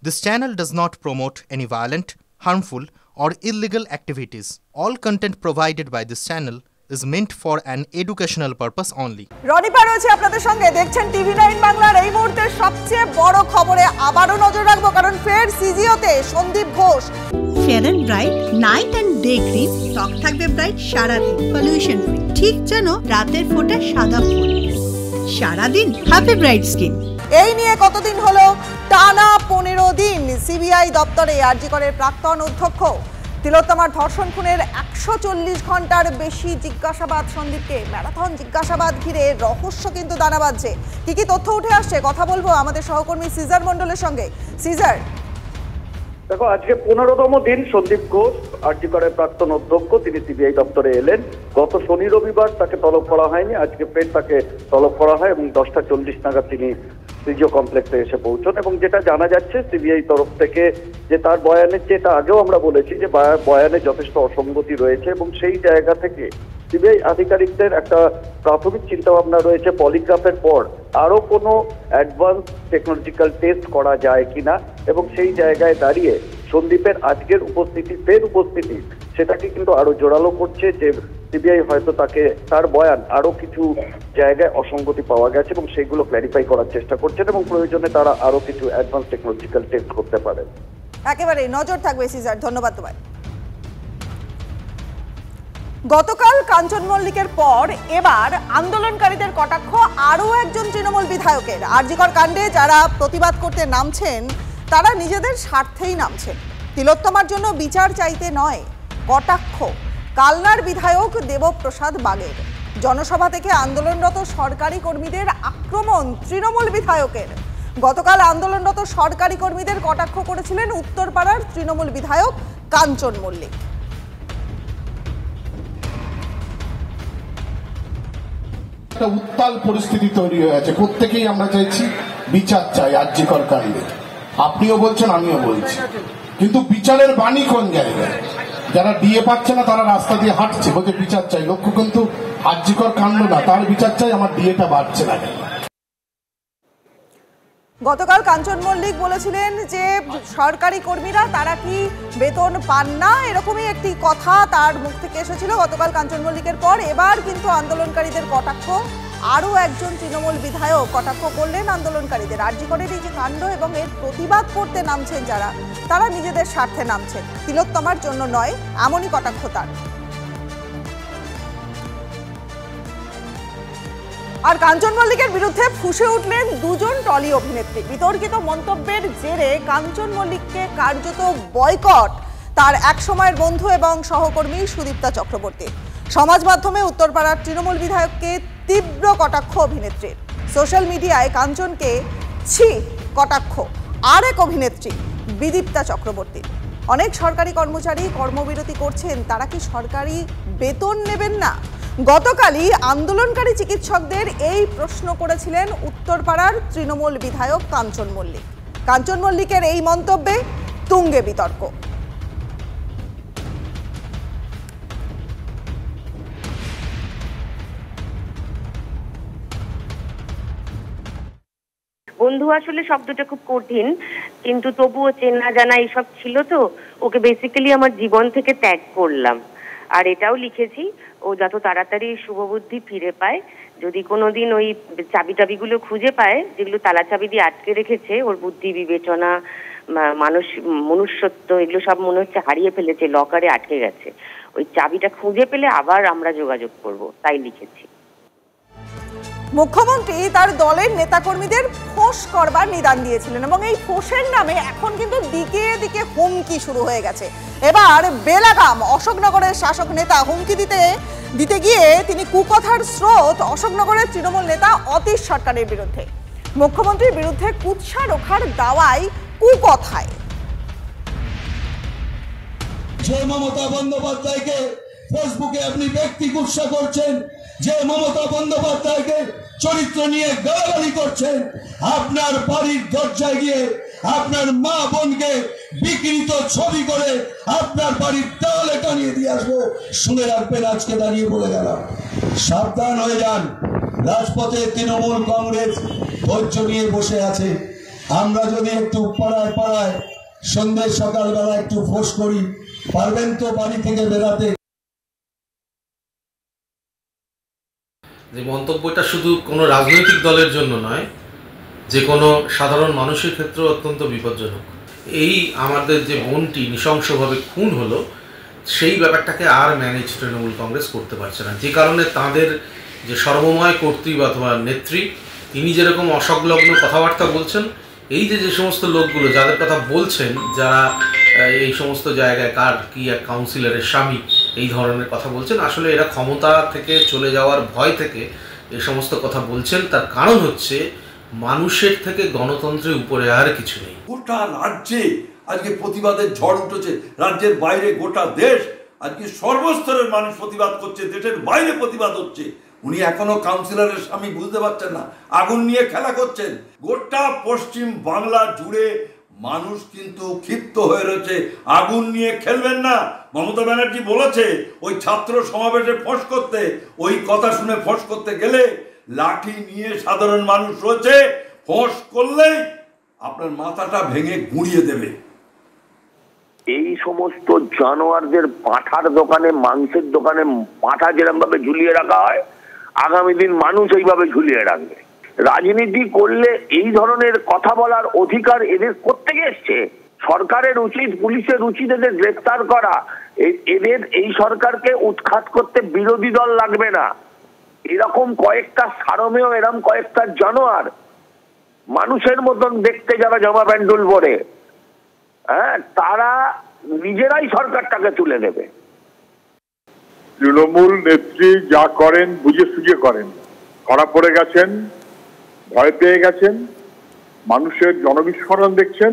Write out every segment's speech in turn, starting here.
This channel does not promote any violent, harmful, or illegal activities. All content provided by this channel is meant for an educational purpose only. রনিপা রয়েছে আপনাদের সঙ্গে, দেখছেন টিভি9 বাংলার এই মুহূর্তের সবচেয়ে বড় খবরে আবারও নজর রাখবো, কারণ ফের সিজিওতে Sandeep Ghosh. Fair and bright night and day cream, ত্বক থাকবে ব্রাইট সারাদিন, পলিউশন ফ্রি, ঠিক যেন রাতের ফোঁটা সাদা ফুল। সারাদিন হ্যাপি ব্রাইট স্কিন। এই নিয়ে কতদিন হলো? টানা 15 দিন সিবিআই দপ্তরে আরজি করের প্রাক্তন অধ্যক্ষ তিলোত্তমার ধর্ষণ খুনের 140 ঘন্টার বেশি জিজ্ঞাসাবাদ। সন্দীপকে ম্যারাথন জিজ্ঞাসাবাদ ঘিরে রহস্য কিন্তু দানা বাঁধছে। কি তথ্য উঠে আসছে কথা বলবো আমাদের সহকর্মী সিজার মন্ডলের সঙ্গে। সিজার, দেখো, আজকে 15তম দিন সন্দীপ ঘোষ আরজি করের প্রাক্তন অধ্যক্ষ, তিনি সিবিআই দপ্তরে এলেন। গত শনি রবিবার তাকে তলব করা হয়নি, আজকে ফের তাকে তলব করা হয় এবং 10টা 40 নাগাদ তিনি সিজিও কমপ্লেক্সে এসে পৌঁছন। এবং যেটা জানা যাচ্ছে সিবিআই তরফ থেকে যে তার বয়ানের, যেটা আগেও আমরা বলেছি যে বয়ানে যথেষ্ট অসঙ্গতি রয়েছে এবং সেই জায়গা থেকে সিবিআই আধিকারিকদের একটা প্রাথমিক চিন্তা ভাবনা রয়েছে পলিগ্রাফের পর আরো কোনো অ্যাডভান্স টেকনোলজিক্যাল টেস্ট করা যায় কিনা, এবং সেই জায়গায় দাঁড়িয়ে সন্দীপের আজকের উপস্থিতি সেটাকে কিন্তু আরো জোরালো করছে যে সিবিআই হয়তো তাকে, তার বয়ান আরো কিছু জায়গায় অসঙ্গতি পাওয়া গেছে এবং সেগুলো ক্ল্যারিফাই করার চেষ্টা করছেন এবং প্রয়োজনে তারা আরো কিছু অ্যাডভান্স টেকনোলজিক্যাল টেস্ট করতে পারেন। একেবারে নজর থাকবে সিজার, ধন্যবাদ তোমায়। গতকাল কাঞ্চন মল্লিকের পর এবার আন্দোলনকারীদের কটাক্ষ আরও একজন তৃণমূল বিধায়কের। আরজিকর কাণ্ডে যারা প্রতিবাদ করতে নামছেন তারা নিজেদের স্বার্থেই নামছেন, তিলোত্তমার জন্য বিচার চাইতে নয়। কটাক্ষ কালনার বিধায়ক দেবপ্রসাদ বাগের। জনসভা থেকে আন্দোলনরত সরকারি কর্মীদের আক্রমণ তৃণমূল বিধায়কের। গতকাল আন্দোলনরত সরকারি কর্মীদের কটাক্ষ করেছিলেন উত্তরপাড়ার তৃণমূল বিধায়ক কাঞ্চন মল্লিক। একটা উত্তাল পরিস্থিতি তৈরি হয়ে আছে, প্রত্যেকেই আমরা চাইছি বিচার চাই আরজিকর কাণ্ডে। আপনিও বলছেন, আমিও বলছি, কিন্তু বিচারের বাণী কোন জায়গায়? যারা ডিএ পাচ্ছে না তারা রাস্তা দিয়ে হাঁটছে, বলছে বিচার চাই। লক্ষ্য কিন্তু আরজিকর কাণ্ড না, তার বিচার চাই, আমার ডিএটা বাড়ছে না কেন। গতকাল কাঞ্চন মল্লিক বলেছিলেন যে সরকারি কর্মীরা তারা কি বেতন পান না, এরকমই একটি কথা তার মুখ থেকে এসেছিল গতকাল কাঞ্চন মল্লিকের পর। এবার কিন্তু আন্দোলনকারীদের কটাক্ষ আরও একজন তৃণমূল বিধায়ক কটাক্ষ করলেন আন্দোলনকারীদের। আরজি করের এই যে কাণ্ড এবং এর প্রতিবাদ করতে নামছেন যারা, তারা নিজেদের স্বার্থে নামছেন, তিলোত্তমার জন্য নয়, এমনই কটাক্ষ তার। আর কাঞ্চন মল্লিকের বিরুদ্ধে ফুঁসে উঠলেন দুজন টলি অভিনেত্রী। বিতর্কিত মন্তব্যের জেরে কাঞ্চন মল্লিককে কার্যত বয়কট তার একসময়ের বন্ধু এবং সহকর্মী সুদীপ্তা চক্রবর্তী। সমাজ মাধ্যমে উত্তরপাড়ার তৃণমূল বিধায়ককে তীব্র কটাক্ষ অভিনেত্রীর। সোশ্যাল মিডিয়ায় কাঞ্চনকে ছি কটাক্ষ আর এক অভিনেত্রী বিদীপ্তা চক্রবর্তী। অনেক সরকারি কর্মচারী কর্মবিরতি করছেন, তারা কি সরকারি বেতন নেবেন না? গতকালই আন্দোলনকারী চিকিৎসকদের এই প্রশ্ন করেছিলেন উত্তরপাড়ার তৃণমূল বিধায়ক কাঞ্চন মল্লিক। কাঞ্চন মল্লিকের এই মন্তব্যে তুঙ্গে বিতর্ক। বন্ধু আসলে শব্দটা খুব কঠিন, কিন্তু তবুও চেনা জানা এইসব ছিল, তো ওকে বেসিক্যালি আমার জীবন থেকে ত্যাগ করলাম। আর এটাও লিখেছি, ও যত তাড়াতাড়ি শুভবুদ্ধি ফিরে পায়, যদি কোনোদিন ওই চাবিটাবিগুলো খুঁজে পায় যেগুলো তালা চাবি দিয়ে আটকে রেখেছে, ওর বুদ্ধি বিবেচনা মনুষ্যত্ব এগুলো সব মনে হচ্ছে হারিয়ে ফেলেছে, লকারে আটকে গেছে, ওই চাবিটা খুঁজে পেলে আবার আমরা যোগাযোগ করব, তাই লিখেছি। মুখ্যমন্ত্রী তার দলের নেতাকর্মীদের ফোঁস করবার নিদান দিয়েছিলেন এবং এই ফোঁসের নামে এখন কিন্তু দিকে দিকে হুমকি শুরু হয়ে গেছে। এবার বেলাগাম অশোকনগরের শাসক নেতা হুমকি দিতে গিয়ে তিনি কুকথার স্রোত অশোকনগরের তৃণমূল নেতা অতীশ সরকারের বিরুদ্ধে। মুখ্যমন্ত্রীর বিরুদ্ধে কুৎসা রোখার দাওয়ায় কুকথায়। যে মমতা বন্দ্যোপাধ্যায়কে ফেসবুকে আপনি ব্যক্তি কুৎসা করছেন, যে মমতা বন্দ্যোপাধ্যায়কে চরিত্র নিয়ে গালাগালি করছেন, আপনার বাড়ির দরজায় গিয়ে আপনার মা বোনকে বিকৃত ছবি করে আপনার বাড়ির দেওয়ালে টানিয়ে দিয়ে আসবো। শুনে রাখবেন, আজকে দাঁড়িয়ে বলে গেলাম, সাবধান হয়ে যান। রাজপথে তৃণমূল কংগ্রেস ধৈর্য নিয়ে বসে আছে, আমরা যদি একটু পাড়ায় পাড়ায় সন্ধ্যে সকালবেলা একটু ফোঁস করি, পারবেন তো বাড়ি থেকে বেরাতে? যে মন্তব্যটা শুধু কোনো রাজনৈতিক দলের জন্য নয়, যে কোনো সাধারণ মানুষের ক্ষেত্রে অত্যন্ত বিপজ্জনক। এই আমাদের যে বোনটি নৃশংসভাবে খুন হলো, সেই ব্যাপারটাকে আর ম্যানেজ তৃণমূল কংগ্রেস করতে পারছে না, যে কারণে তাদের যে সর্বময় কর্তৃ অথবা নেত্রী, তিনি যেরকম অসংলগ্ন কথাবার্তা বলছেন, এই যে সমস্ত লোকগুলো যাদের কথা বলছেন, যারা এই সমস্ত জায়গায় কার কি এক কাউন্সিলরের স্বামী এই ধরনের কথা বলছেন, আসলে এরা ক্ষমতা থেকে চলে যাওয়ার ভয় থেকে এই সমস্ত কথা বলছেন। তার কারণ হচ্ছে মানুষের থেকে গণতন্ত্রের উপরে আর কিছু নেই। গোটা রাজ্যে আজকে প্রতিবাদের ঝড় উঠেছে, রাজ্যের বাইরে গোটা দেশ আজকে সর্বস্তরের মানুষ প্রতিবাদ করছে, দেশের বাইরে প্রতিবাদ হচ্ছে। উনি এখনো কাউন্সিলরের স্বামী বুঝতে পারছেন না, আগুন নিয়ে খেলা করছেন। গোটা পশ্চিম বাংলা জুড়ে মানুষ কিন্তু ক্ষিপ্ত হয়ে রয়েছে, আগুন নিয়ে খেলবেন না। মমতা ব্যানার্জি বলেছে ওই ছাত্র সমাবেশে ফোঁস করতে, ওই কথা শুনে ফোঁস করতে গেলে লাঠি নিয়ে সাধারণ মানুষ রয়েছে, ফোঁস করলেই আপনার মাথাটা ভেঙে গুঁড়িয়ে দেবে। এই সমস্ত জানোয়ারদের পাঁঠার দোকানে, মাংসের দোকানে পাঁঠা যেরকম ভাবে ঝুলিয়ে রাখা হয়, আগামী দিন মানুষ এইভাবে ঝুলিয়ে রাখবে। রাজনীতি করলে এই ধরনের কথা বলার অধিকার এদের কোত্থেকে এসছে? সরকারের উচিত, পুলিশের উচিত এদের গ্রেফতার করা। এদের এই সরকারকে উৎখাত করতে বিরোধী দল লাগবে না। এরকম কয়েকটা সারমেয়, এরকম কয়েকটা জানোয়ার মানুষের মতন দেখতে যারা জামা প্যান্ডুল পরে, হ্যাঁ, তারা নিজেরাই সরকারটাকে তুলে নেবে। তৃণমূল নেত্রী যা করেন বুঝে সুঝে করেন, ধরা পড়ে গেছেন, ভয় পেয়ে গেছেন, মানুষের জনবিস্ফোরণ দেখছেন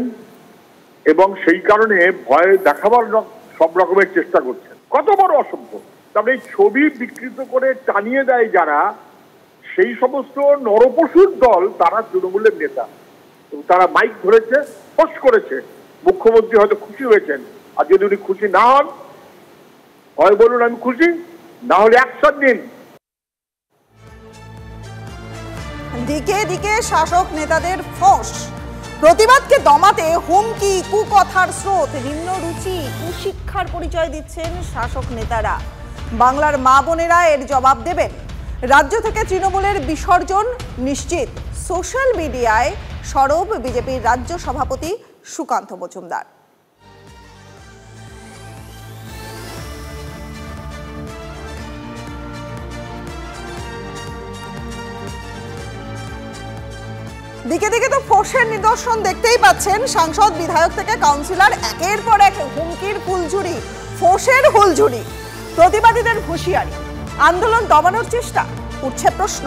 এবং সেই কারণে ভয় দেখাবার সব রকমের চেষ্টা করছেন। কত বড় অসভ্য! তবে এই ছবি বিকৃত করে টানিয়ে দেয় যারা, সেই সমস্ত নরপশুর দল, তারা তৃণমূলের নেতা। তারা মাইক ধরেছে, পোস্ট করেছে, মুখ্যমন্ত্রী হয়তো খুশি হয়েছেন। আর যদি উনি খুশি না হন, হয় বলুন আমি খুশি, না হলে অ্যাকশন নিন। দিকে দিকে শাসক নেতাদের ফোঁস, প্রতিবাদকে দমাতে হুমকি, কুকথার স্রোত, নিম্ন রুচি, কুশিক্ষার পরিচয় দিচ্ছেন শাসক নেতারা। বাংলার মা বোনেরা এর জবাব দেবেন। রাজ্য থেকে তৃণমূলের বিসর্জন নিশ্চিত। সোশ্যাল মিডিয়ায় সরব বিজেপির রাজ্য সভাপতি সুকান্ত মজুমদার। দিকে দিকে তো ফোঁসের নিদর্শন দেখতেই পাচ্ছেন। সাংসদ, বিধায়ক থেকে কাউন্সিলর, একের পর এক হুমকির ফুলঝুরি, ফোঁসের হুলঝুরি। প্রতিবাদীদের হুঁশিয়ারি, আন্দোলন দমানোর চেষ্টা, উঠছে প্রশ্ন।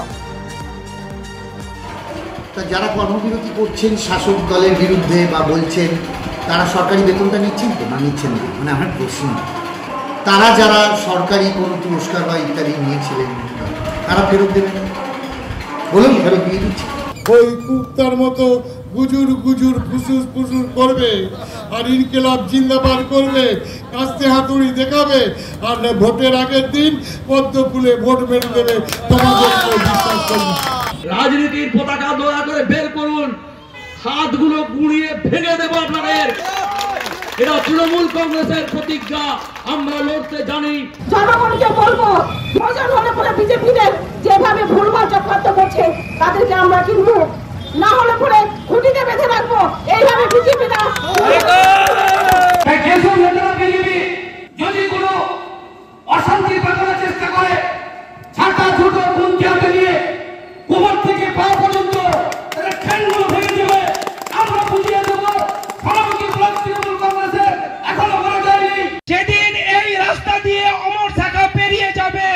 যারা কর্মবিরতি করছেন শাসক দলের বিরুদ্ধে বা বলছেন, তারা সরকারি বেতনটা নিচ্ছেন তো, না নিচ্ছেন না? মানে আমার প্রশ্ন, তারা যারা সরকারি কোনো পুরস্কার বা ইত্যাদি নিয়েছিলেন, তারা ফেরত দেবেন? বলুন, ফেরত দিয়ে দিচ্ছে। ওই কুত্তার মতো গুজুর গুজুর ফুসুস ফুসুস করবে আর ইনকিলাব জিন্দাবাদ করবে, কাস্তে হাতুড়ি দেখাবে, আর ভোটের আগের দিন পদ্ম ফুলে ভোট মেরে দেবে। তোমাদের বিশ্বাস করবে? রাজনীতির পতাকা দয়া করে বের করুন, হাতগুলো গুঁড়িয়ে ভেঙে দেবো আপনাদের। এটা তৃণমূল কংগ্রেসের প্রতিজ্ঞা, আমরা লড়তে জানি। জনগণকে বলবো, প্রয়োজন হলে পরে বিজেপিদের যেভাবে ভুলভাল চক্রান্ত করছে তাদেরকে আমরা কিনবো, না হলে পরে খুঁটিতে বেঁধে রাখবো। এইভাবে বিজেপিরা যদি কোনো অশান্তি পাকানোর চেষ্টা করে, ছাটা ছোটো বন্ধু হাতে নিয়ে কোমর থেকে পা পর্যন্ত ঠ্যাংগুলো ভেঙে দেবে, আমরা বুঝিয়ে দেবো। তৃণমূল কংগ্রেসের এখনো করা যায়নি। যেদিন এই রাস্তা দিয়ে অমর শাখা পেরিয়ে যাবে,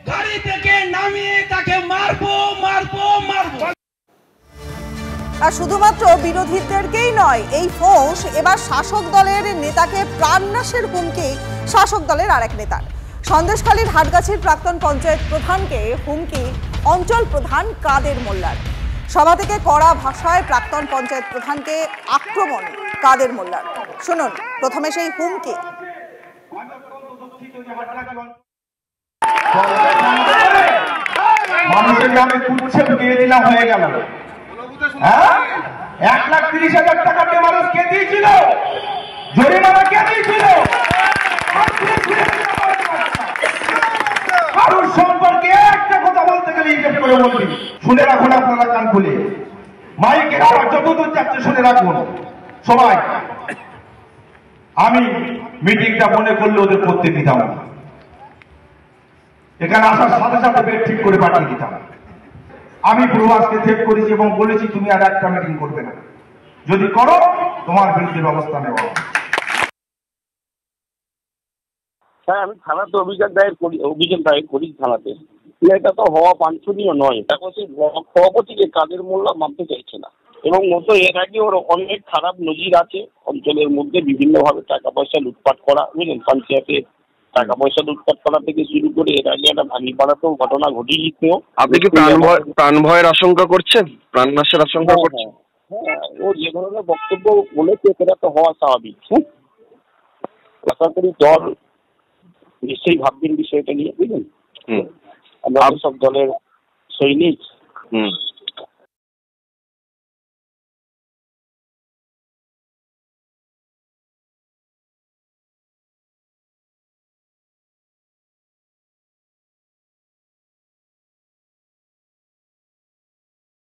গাড়ি থেকে নামিয়ে তাকে মারবো মারবো মারবো। আর শুধুমাত্র বিরোধীদেরকেই নয়, এই ফোঁস এবার শাসক দলের নেতাকে প্রাণনাশের হুমকি শাসক দলের আরেক নেতার। সন্দেশখালীর হাটগাছির প্রাক্তন পঞ্চায়েত প্রধানকে হুমকি অঞ্চল প্রধান কাদের মোল্লার। সভা থেকে কড়া ভাষায় প্রাক্তন পঞ্চায়েত প্রধানকে আক্রমণ কাদের মোল্লার। শুনুন প্রথমে সেই হুমকি। মানুষের নামে কুচ্ছেদ দিয়ে দিলাম, হয়ে গেল। 1,30,000 টাকা ডেমারেজ কে দিয়েছিল? জরিমানা কে দিয়েছিল? কারোর সম্পর্কে একটা কথা বলতে গেলে হিসেব করে বলছি। শুনে রাখুন আপনারা কান খুলে, মাইকের আওয়াজ যতদূর যাচ্ছে শুনে রাখুন সবাই। আমি মিটিংটা মনে করলে ওদের করতে দিতাম না, এখানে আসার সাথে সাথে বেড ঠিক করে পাঠিয়ে দিতাম। আমি প্রভাসকে চেক করেছি এবং বলেছি তুমি আর একটা মিটিং করবে না, যদি করো তোমার বিরুদ্ধে ব্যবস্থা নেওয়া হবে। হ্যাঁ, আমি থানাতে অভিযোগ দায়ের করি থানাতে। এটা তো হওয়া বাঞ্ছনীয় নয়। এখন সেই সভাপতিকে কাদের মোল্লা মানতে চাইছে না, এবং মতো এর আগে ওর অনেক খারাপ নজির আছে অঞ্চলের মধ্যে, বিভিন্নভাবে টাকা পয়সা লুটপাট করা, বুঝলেন, পঞ্চায়েতে টাকা পয়সা লুটপাট করা থেকে শুরু করে এর আগে একটা ভাঙিপাড়াতেও ঘটনা ঘটিয়েছিল। আপনি কি প্রাণ ভয়ের আশঙ্কা করছেন, প্রাণ নাশের আশঙ্কা করছেন? হ্যাঁ, ও যে ধরনের বক্তব্য বলেছে সেটা তো হওয়া স্বাভাবিক। আশা করি দল নিশ্চয়ই ভাববেন বিষয়টা নিয়ে, বুঝলেন। আমরা সব দলের সৈনিক,